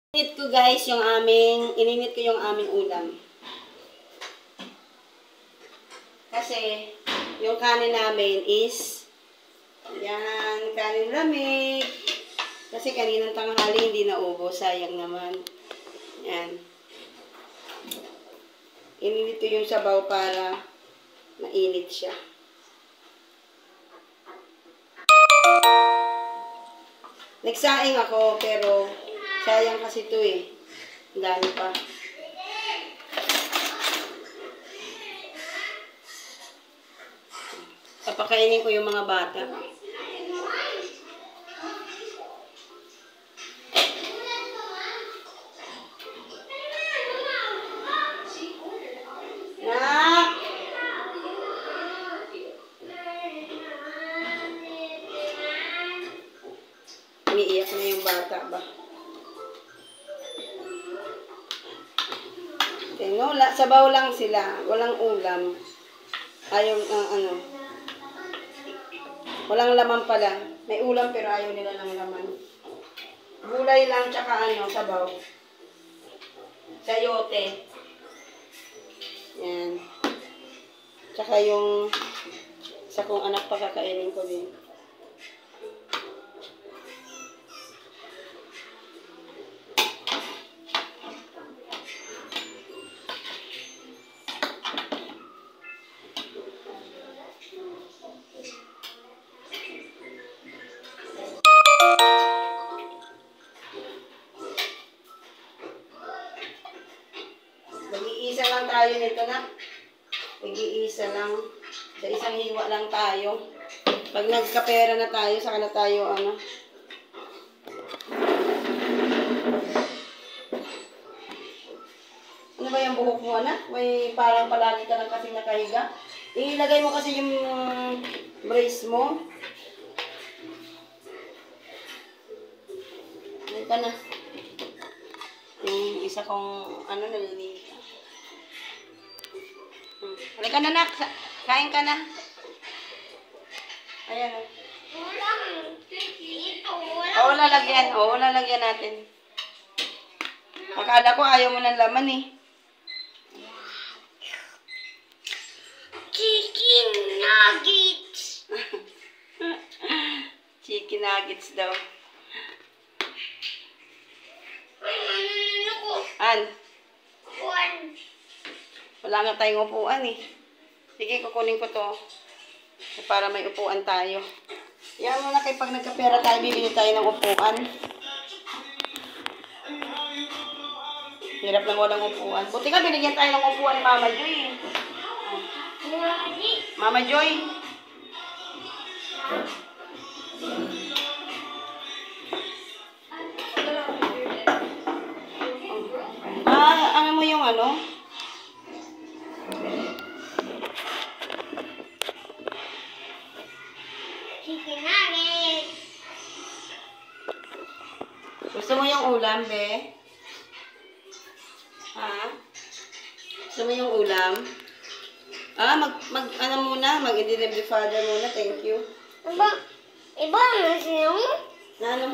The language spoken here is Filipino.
Ininit ko yung aming ulam. Kasi, yung kanin namin is, yan, kanin lamig. Kasi kaninang tanghali hindi naubos, sayang naman. Yan. Ininit ko yung sabaw para mainit siya. Nagsaing ako, pero sayang kasi ito eh. Ang dami pa. Papakainin ko yung mga bata. Nak! Umiiyak na yung bata ba? Sabaw lang sila. Walang ulam. Ayaw, walang laman pala. May ulam pero ayaw nila ng laman. Gulay lang tsaka sabaw. Sayote. Yan. Tsaka yung isa kong anak pa kakainin ko din. Mag-iisa lang tayo nito na. Mag-iisa lang. Sa isang hiwa lang tayo. Pag nagkapera na tayo, saka na tayo Ano ba yung buhok mo, anak? May parang palagi ka lang kasi nakahiga. Ilagay mo kasi yung brace mo. Ano ka na? Yung isa kong naliliit. Halika na, nak. Kain ka na. Ayan o. Wala lagyan natin. Akala ko ayaw mo ng laman eh. Chicken nuggets. Chicken nuggets daw. Wala nga tayong upuan eh. Sige, kukunin ko to. Para may upuan tayo. Yan mo na kayo pag nagkapera tayo, bibili tayo ng upuan. Hirap lang walang upuan. Buti ka, binigyan tayo ng upuan ni Mama Joy eh. Mama Joy. Ano mo yung Chicken nuggets. Gusto mo yung ulam, be? Ha? Gusto mo yung ulam? Mag-in the name of the Father muna. Thank you. Iba na siya mo? Na ano?